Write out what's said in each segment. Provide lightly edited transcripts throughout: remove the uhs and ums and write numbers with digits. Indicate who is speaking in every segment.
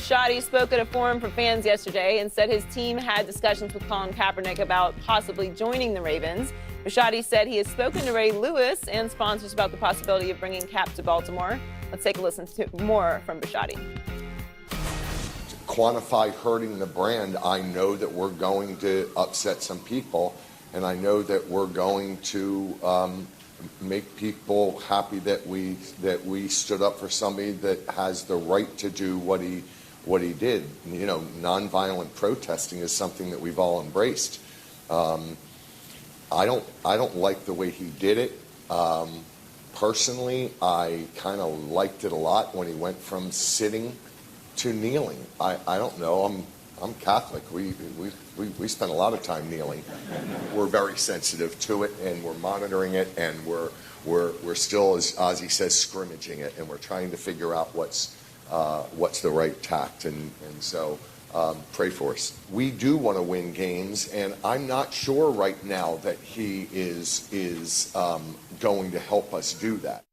Speaker 1: Bisciotti spoke at a forum for fans yesterday and said his team had discussions with Colin Kaepernick about possibly joining the Ravens. Bisciotti said he has spoken to Ray Lewis and sponsors about the possibility of bringing Cap to Baltimore. Let's take a listen to more from Bisciotti.
Speaker 2: To quantify hurting the brand, I know that we're going to upset some people, and I know that we're going to make people happy that we stood up for somebody that has the right to do what he did. You know, nonviolent protesting is something that we've all embraced. I don't like the way he did it. Personally, I kind of liked it a lot when he went from sitting to kneeling. I don't know. I'm Catholic. We spend a lot of time kneeling. We're very sensitive to it, and we're monitoring it, and we're still, as Ozzie says, scrimmaging it, and we're trying to figure out what's the right tact, and so pray for us. We do want to win games, and I'm not sure right now that he is going to help us do that.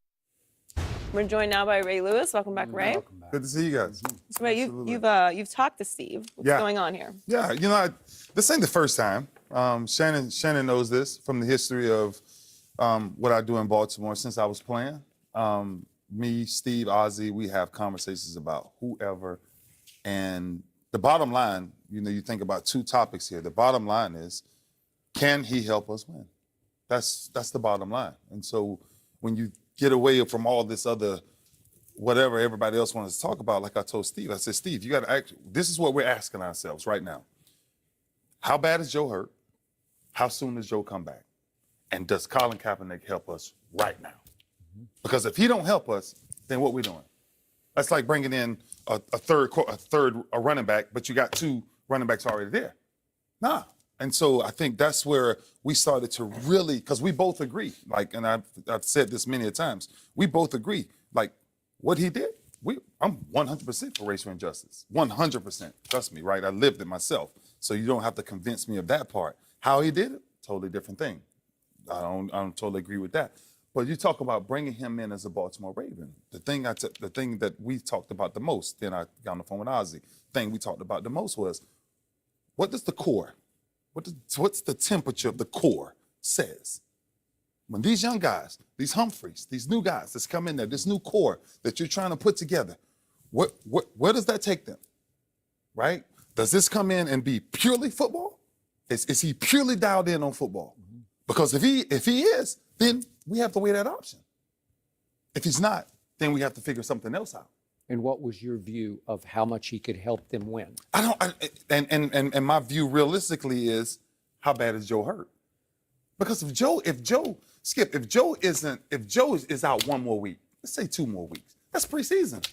Speaker 1: We're joined now by Ray Lewis. Welcome back, Ray.
Speaker 3: Welcome back. Good to see you guys.
Speaker 1: So Ray, you've talked to Steve. What's going on here?
Speaker 3: Yeah, you know, this ain't the first time. Shannon knows this from the history of what I do in Baltimore since I was playing. Me, Steve, Ozzie, we have conversations about whoever. And the bottom line, you know, you think about two topics here. The bottom line is, can he help us win? That's the bottom line. And so when you get away from all this other whatever everybody else wants to talk about, like I told Steve, I said, Steve, you got to act. This is what we're asking ourselves right now. How bad is Joe hurt? How soon does Joe come back? And does Colin Kaepernick help us right now? Because if he don't help us, then what we doing? That's like bringing in a third running back, but you got two running backs already there. Nah. And so I think that's where we started to really, because we both agree, like, and I've said this many a times, we both agree, like, what he did, I'm 100% for racial injustice, 100%. Trust me, right? I lived it myself, so you don't have to convince me of that part. How he did it, totally different thing. I don't totally agree with that. But you talk about bringing him in as a Baltimore Raven. The thing that we talked about the most, then I got on the phone with Ozzie, the thing we talked about the most was, what does the core, what's the temperature of the core says? When these young guys, these Humphreys, these new guys that's come in there, this new core that you're trying to put together, where does that take them, right? Does this come in and be purely football? Is he purely dialed in on football? Mm-hmm. Because if he is, then we have to weigh that option. If he's not, then we have to figure something else out.
Speaker 4: And what was your view of how much he could help them win?
Speaker 3: And my view realistically is, how bad is Joe hurt? Because if Joe is out one more week, let's say 2 more weeks, that's preseason.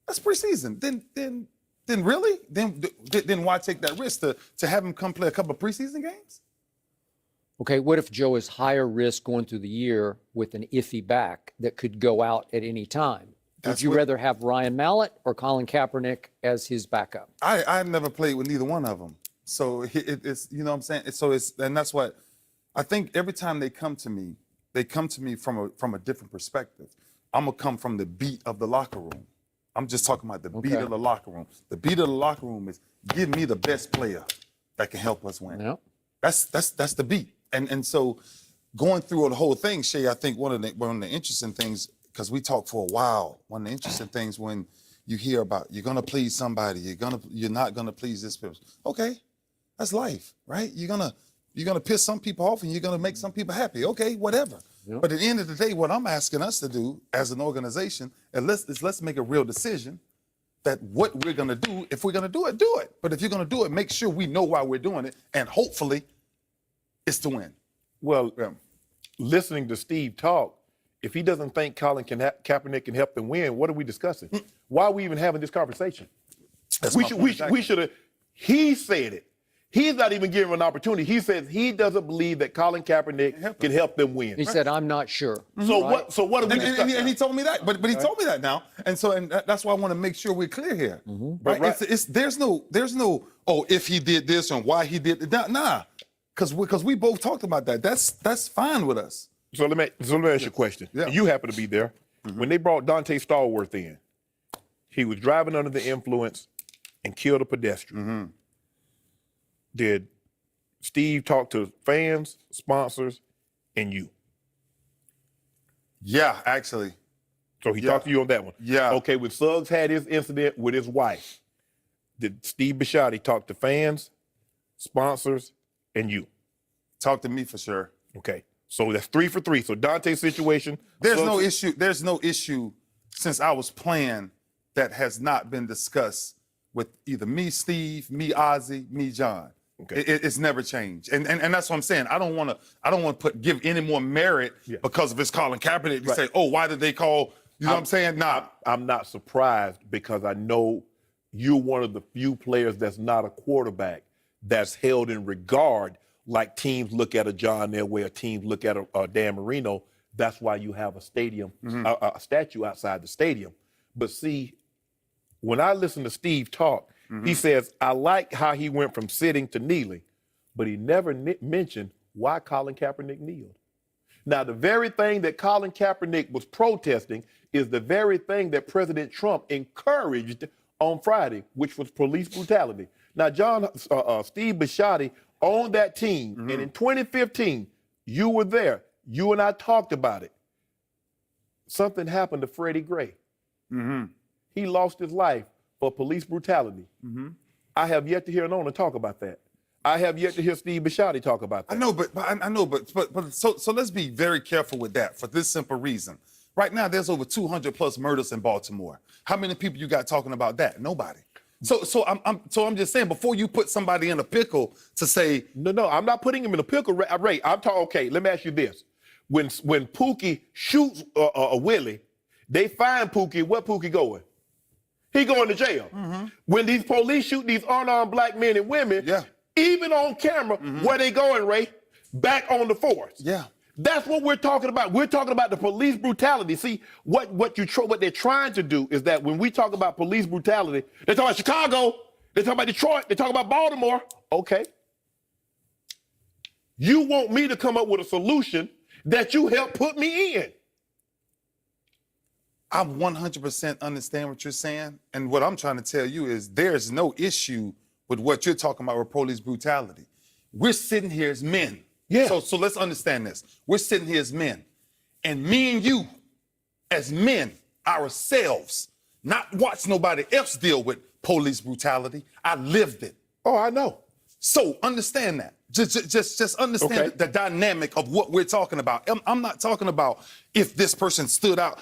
Speaker 3: That's preseason. Then really? Then why take that risk to have him come play a couple of preseason games?
Speaker 4: Okay, what if Joe is higher risk going through the year with an iffy back that could go out at any time? Would you rather have Ryan Mallett or Colin Kaepernick as his backup?
Speaker 3: I never played with neither one of them. So it's, you know what I'm saying? And that's what, I think every time they come to me from a different perspective. I'm going to come from the beat of the locker room. I'm just talking about the beat of the locker room. The beat of the locker room is, give me the best player that can help us win. Yep. That's the beat. And so going through the whole thing, Shay, I think one of the interesting things, because we talked for a while, one of the interesting things when you hear about you're gonna please somebody, you're not gonna please this person. Okay, that's life, right? You're gonna piss some people off and you're gonna make some people happy. Okay, whatever. Yep. But at the end of the day, what I'm asking us to do as an organization is let's make a real decision that what we're gonna do, if we're gonna do it, do it. But if you're gonna do it, make sure we know why we're doing it, and hopefully it's to win.
Speaker 5: Well, listening to Steve talk, if he doesn't think Colin Kaepernick can help them win, what are we discussing? Why are we even having this conversation? We should have. He said it. He's not even giving an opportunity. He says he doesn't believe that Colin Kaepernick can help them win.
Speaker 4: He said, "I'm not sure."
Speaker 5: So right? what are we discussing?
Speaker 3: And he told me that, but he told me that now, and that's why I want to make sure we're clear here. Mm-hmm. Right? There's no if he did this and why he did that. Nah, because we both talked about that. That's fine with us.
Speaker 5: So let me ask you a question. Yeah. You happen to be there. Mm-hmm. When they brought Dante Stallworth in, he was driving under the influence and killed a pedestrian. Did Steve talk to fans, sponsors, and you?
Speaker 3: Yeah, actually.
Speaker 5: So he talked to you on that one?
Speaker 3: Yeah.
Speaker 5: Okay, when Suggs had his incident with his wife, did Steve Bisciotti talk to fans, sponsors, and you?
Speaker 3: Talk to me for sure.
Speaker 5: Okay, so that's 3 for 3. So Dante's situation.
Speaker 3: There's
Speaker 5: Suggs-
Speaker 3: no issue. There's no issue since I was playing that has not been discussed with either me, Steve, me, Ozzy, me, John.
Speaker 5: Okay.
Speaker 3: It's never changed, and that's what I'm saying. I don't want to give any more merit because of his Colin Kaepernick to say, oh, why did they call? You know what I'm saying? Nah.
Speaker 5: I'm not surprised because I know you're one of the few players that's not a quarterback that's held in regard like teams look at a John Elway, or teams look at a Dan Marino. That's why you have a stadium, a statue outside the stadium. But see, when I listen to Steve talk, he says, I like how he went from sitting to kneeling, but he never mentioned why Colin Kaepernick kneeled. Now, the very thing that Colin Kaepernick was protesting is the very thing that President Trump encouraged on Friday, which was police brutality. Now, Steve Bisciotti owned that team, and in 2015, you were there. You and I talked about it. Something happened to Freddie Gray. He lost his life for police brutality. I have yet to hear an owner talk about that. I have yet to hear Steve Bisciotti talk about that.
Speaker 3: So let's be very careful with that for this simple reason. Right now, there's over 200 plus murders in Baltimore. How many people you got talking about that? Nobody. So I'm just saying, before you put somebody in a pickle to say
Speaker 5: no, I'm not putting him in a pickle, Ray. I'm talking. Okay, let me ask you this: when Pookie shoots a Willie, they find Pookie. Where Pookie going? He going to jail. When these police shoot these unarmed black men and women, even on camera, where they going, Ray? Back on the force.
Speaker 3: Yeah.
Speaker 5: That's what we're talking about. We're talking about the police brutality. See, what they're trying to do is that when we talk about police brutality, they talk about Chicago, they talk about Detroit, they talk about Baltimore. Okay. You want me to come up with a solution that you helped put me in.
Speaker 3: I 100% understand what you're saying. And what I'm trying to tell you is there's no issue with what you're talking about with police brutality. We're sitting here as men.
Speaker 5: Yeah.
Speaker 3: So let's understand this. We're sitting here as men. And me and you, as men, ourselves, not watch nobody else deal with police brutality. I lived it.
Speaker 5: Oh, I know.
Speaker 3: So understand that. Just understand the dynamic of what we're talking about. I'm not talking about if this person stood out.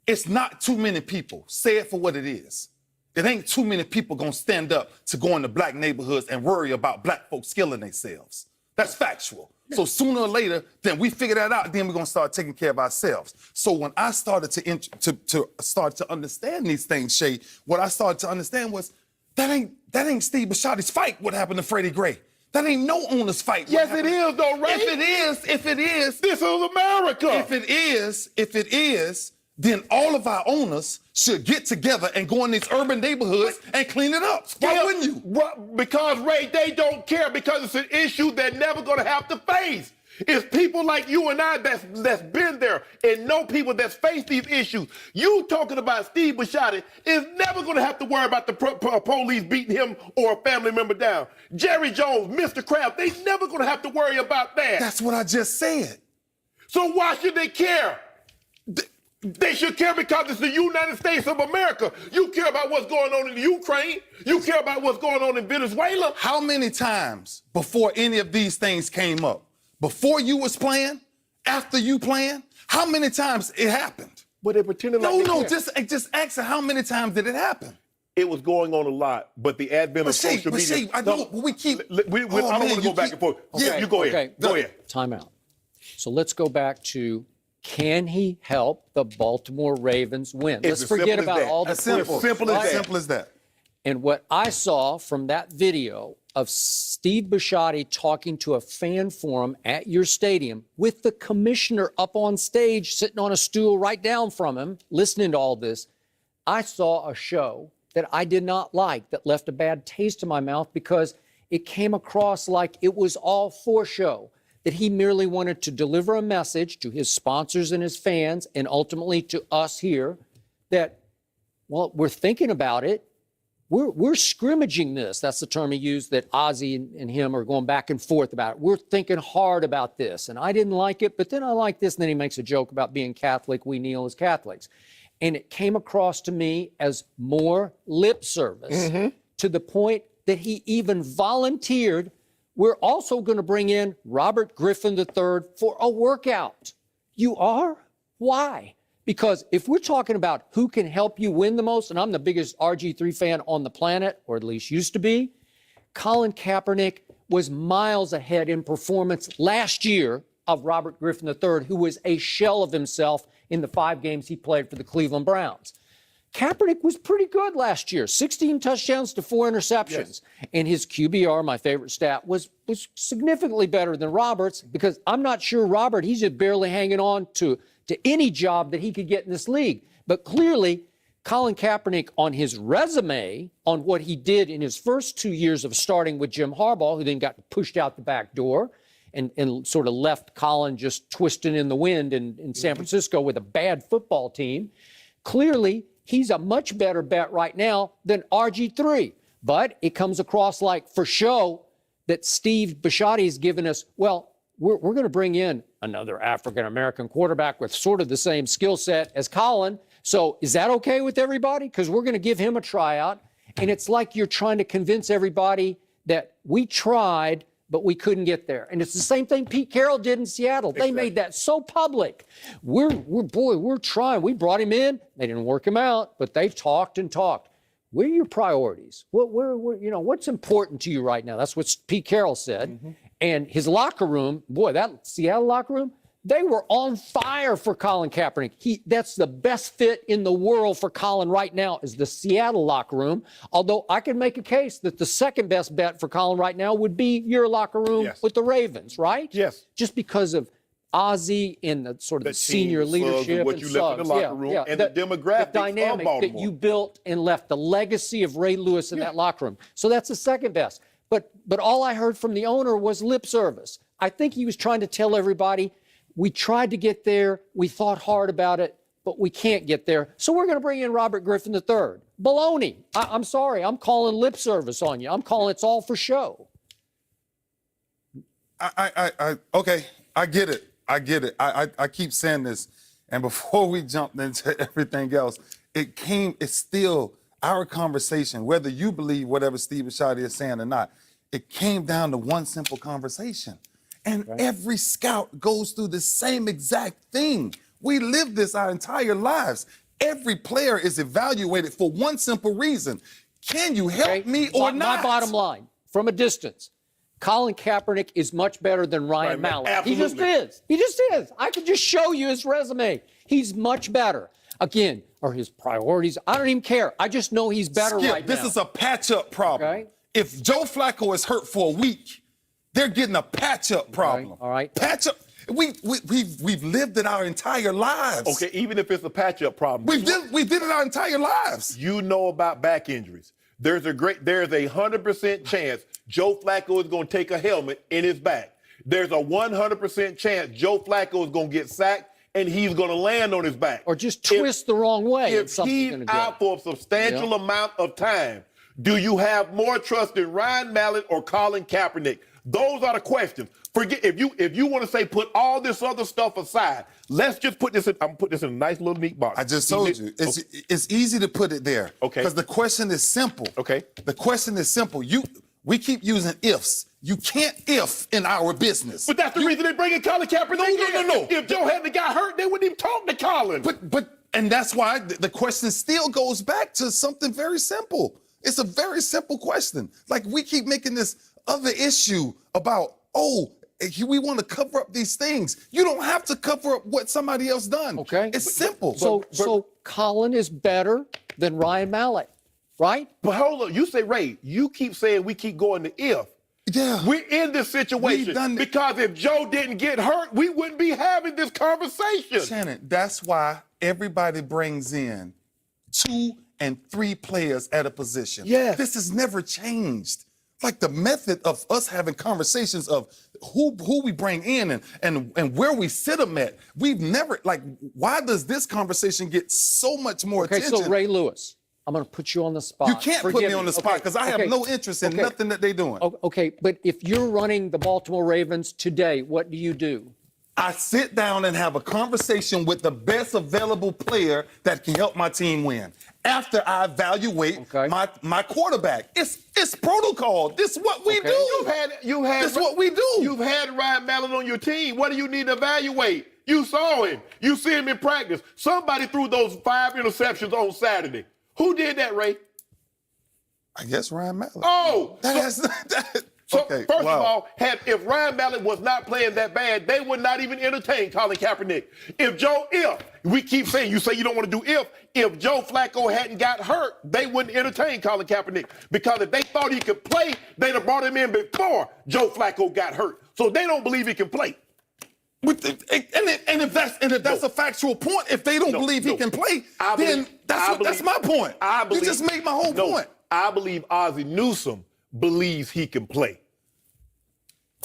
Speaker 3: It's not too many people. Say it for what it is. It ain't too many people gonna stand up to go into black neighborhoods and worry about black folks killing themselves. That's factual. So sooner or later, then we figure that out, then we're gonna start taking care of ourselves. So when I started to start to understand these things, Shay, what I started to understand was that ain't Steve Bisciotti's fight what happened to Freddie Gray. That ain't no owner's fight.
Speaker 5: Yes, it is, though, Ray.
Speaker 3: If it is,
Speaker 5: this is America.
Speaker 3: If it is, then all of our owners should get together and go in these urban neighborhoods and clean it up. Why wouldn't you?
Speaker 5: Because, Ray, they don't care, because it's an issue they're never going to have to face. It's people like you and I that's been there and know people that's faced these issues. You talking about Steve Bisciotti is never going to have to worry about the police beating him or a family member down. Jerry Jones, Mr. Kraft, they never going to have to worry about that.
Speaker 3: That's what I just said.
Speaker 5: So why should they care? They should care because it's the United States of America. You care about what's going on in the Ukraine. You care about what's going on in Venezuela.
Speaker 3: How many times before any of these things came up, before you was playing, after you playing, how many times it happened?
Speaker 5: But they pretended like
Speaker 3: No, just ask her, how many times did it happen?
Speaker 5: It was going on a lot, but the advent of social media.
Speaker 3: I don't want
Speaker 5: to go back and forth.
Speaker 3: Yeah,
Speaker 5: you go ahead. Go ahead.
Speaker 4: Time out. So let's go back to, can he help the Baltimore Ravens win? Let's forget about all the
Speaker 3: simple as that.
Speaker 4: And what I saw from that video of Steve Bisciotti talking to a fan forum at your stadium with the commissioner up on stage, sitting on a stool right down from him, listening to all this, I saw a show that I did not like, that left a bad taste in my mouth because it came across like it was all for show, that he merely wanted to deliver a message to his sponsors and his fans and ultimately to us here that Well, we're thinking about it. We're scrimmaging this. That's the term he used, that Ozzie and him are going back and forth about it. We're thinking hard about this. And I didn't like it, but then I like this. And then he makes a joke about being Catholic. We kneel as Catholics. And it came across to me as more lip service to the point that he even volunteered. We're also going to bring in Robert Griffin III for a workout. You are? Why? Because if we're talking about who can help you win the most, and I'm the biggest RG3 fan on the planet, or at least used to be, Colin Kaepernick was miles ahead in performance last year of Robert Griffin III, who was a shell of himself in the 5 games he played for the Cleveland Browns. Kaepernick was pretty good last year, 16 touchdowns to 4 interceptions. Yes. And his QBR, my favorite stat, was significantly better than Robert's, because I'm not sure Robert, he's just barely hanging on to any job that he could get in this league. But clearly, Colin Kaepernick, on his resume, on what he did in his first 2 years of starting with Jim Harbaugh, who then got pushed out the back door and sort of left Colin just twisting in the wind in San Francisco with a bad football team, clearly he's a much better bet right now than RG3. But it comes across like, for show, that Steve Bisciotti has given us, well, we're going to bring in another African-American quarterback with sort of the same skill set as Colin. So is that okay with everybody? Because we're going to give him a tryout. And it's like you're trying to convince everybody that we tried, but we couldn't get there. And it's the same thing Pete Carroll did in Seattle. They made that so public. We're trying. We brought him in. They didn't work him out, but they talked and talked. Where are your priorities? What's important to you right now? That's what Pete Carroll said. And his locker room, boy, that Seattle locker room, they were on fire for Colin Kaepernick. That's the best fit in the world for Colin right now, is the Seattle locker room. Although I could make a case that the second best bet for Colin right now would be your locker room with the Ravens, right? Yes. Just because of Ozzie and the sort of the senior leadership
Speaker 5: what you left in the locker room and the demographics
Speaker 4: the dynamic
Speaker 5: of
Speaker 4: that you built and left, the legacy of Ray Lewis in that locker room. So that's the second best. But all I heard from the owner was lip service. I think he was trying to tell everybody, we tried to get there, we thought hard about it, but we can't get there. So we're going to bring in Robert Griffin III. Baloney. I'm sorry, I'm calling lip service on you. I'm calling it's all for show.
Speaker 3: Okay, I get it. I keep saying this, and before we jumped into everything else, it's still our conversation, whether you believe whatever Steve Bisciotti is saying or not, it came down to one simple conversation. And every scout goes through the same exact thing. We live this our entire lives. Every player is evaluated for one simple reason. Can you help me or not?
Speaker 4: My bottom line, from a distance, Colin Kaepernick is much better than Ryan Mallett.
Speaker 5: Absolutely.
Speaker 4: He just is. He just is. I could just show you his resume. He's much better. Again, are his priorities? I don't even care. I just know he's better right now.
Speaker 3: This is a patch-up problem.
Speaker 4: Okay.
Speaker 3: If Joe Flacco is hurt for a week, they're getting a patch-up problem.
Speaker 4: All right.
Speaker 3: Patch-up. We've lived it our entire lives.
Speaker 5: Okay, even if it's a patch-up problem.
Speaker 3: We did it our entire lives.
Speaker 5: You know about back injuries. There's a 100% chance Joe Flacco is going to take a helmet in his back. There's a 100% chance Joe Flacco is going to get sacked and he's going to land on his back.
Speaker 4: Or just twist the wrong way.
Speaker 5: If he's out for a substantial amount of time, do you have more trust in Ryan Mallett or Colin Kaepernick? Those are the questions. Forget if you want to say put all this other stuff aside. Let's just put this in. I'm put this in a nice little neat box.
Speaker 3: I just told you it's easy to put it there.
Speaker 5: Okay.
Speaker 3: Because the question is simple.
Speaker 5: Okay.
Speaker 3: The question is simple. We keep using ifs. You can't if in our business.
Speaker 5: But that's the reason they bring in Colin Kaepernick. No. If Joe hadn't got hurt, they wouldn't even talk to Colin.
Speaker 3: And that's why the question still goes back to something very simple. It's a very simple question. Like, we keep making this other issue about, we want to cover up these things. You don't have to cover up what somebody else done. Okay. It's simple.
Speaker 4: So Colin is better than Ryan Mallett, right?
Speaker 5: But hold on. You say, Ray, you keep saying we keep going to if.
Speaker 3: Yeah.
Speaker 5: We're in this situation because if Joe didn't get hurt, we wouldn't be having this conversation.
Speaker 3: Shannon, that's why everybody brings in 2 and 3 players at a position.
Speaker 5: Yes.
Speaker 3: This has never changed. Like, the method of us having conversations of who we bring in and where we sit them at. We've never, like, why does this conversation get so much more
Speaker 4: Okay,
Speaker 3: attention?
Speaker 4: so Ray Lewis, I'm going to put you on the spot.
Speaker 3: You can't put
Speaker 4: Forgive
Speaker 3: me on the spot because I have no interest in nothing that they're doing.
Speaker 4: Okay, but if you're running the Baltimore Ravens today, what do you do?
Speaker 3: I sit down and have a conversation with the best available player that can help my team win. After I evaluate my quarterback, it's protocol. This is what we do.
Speaker 5: You had.
Speaker 3: This is what we do.
Speaker 5: You've had Ryan Mallett on your team. What do you need to evaluate? You saw him. You see him in practice. Somebody threw those 5 interceptions on Saturday. Who did that, Ray?
Speaker 3: I guess Ryan Mallett.
Speaker 5: Oh, So
Speaker 3: okay,
Speaker 5: first of all, if Ryan Mallett was not playing that bad, they would not even entertain Colin Kaepernick. If we keep saying, you say you don't want to do if Joe Flacco hadn't got hurt, they wouldn't entertain Colin Kaepernick. Because if they thought he could play, they'd have brought him in before Joe Flacco got hurt. So they don't believe he can play.
Speaker 3: And if that's a factual point, if they don't believe he can play, then that's my point. You just made my whole point.
Speaker 5: I believe Ozzie Newsome believes he can play.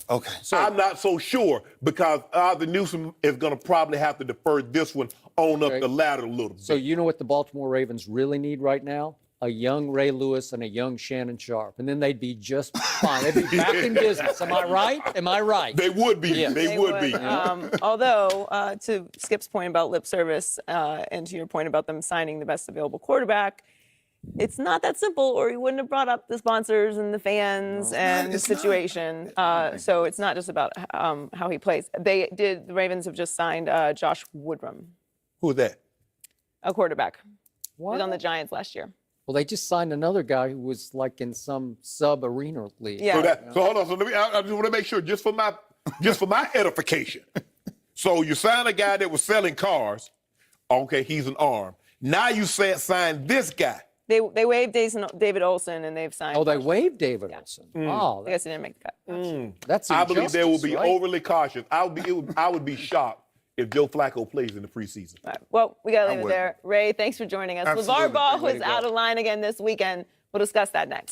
Speaker 3: Okay.
Speaker 5: So I'm not so sure because Ozzie Newsome is going to probably have to defer this one on up the ladder a little bit.
Speaker 4: So you know what the Baltimore Ravens really need right now? A young Ray Lewis and a young Shannon Sharpe, and then they'd be just fine. They'd be back in business. Am I right? Am I right?
Speaker 5: They would be.
Speaker 4: Yeah.
Speaker 5: They would be.
Speaker 1: Although, to Skip's point about lip service and to your point about them signing the best available quarterback, it's not that simple, or he wouldn't have brought up the sponsors and the fans and the situation. So it's not just about how he plays. The Ravens have just signed Josh Woodrum,
Speaker 5: Who's that?
Speaker 1: a quarterback.
Speaker 4: What?
Speaker 1: He was on the Giants last year.
Speaker 4: Well, they just signed another guy who was like in some sub-arena league.
Speaker 1: Yeah.
Speaker 5: So hold on. So I just want to make sure, just for my edification. So you signed a guy that was selling cars. Okay, he's an arm. Now you sign this guy.
Speaker 1: They waived David Olson, and they've signed.
Speaker 4: Oh, they waived David Olson. Oh,
Speaker 1: I guess he didn't make the cut.
Speaker 4: that's
Speaker 5: I believe they will be
Speaker 4: right?
Speaker 5: overly cautious. I would be shocked if Joe Flacco plays in the preseason.
Speaker 1: All right. Well, we got to leave it there. Ray, thanks for joining us.
Speaker 3: Absolutely.
Speaker 1: LeVar Ball
Speaker 3: Way
Speaker 1: was
Speaker 3: to go.
Speaker 1: out of line again this weekend. We'll discuss that next.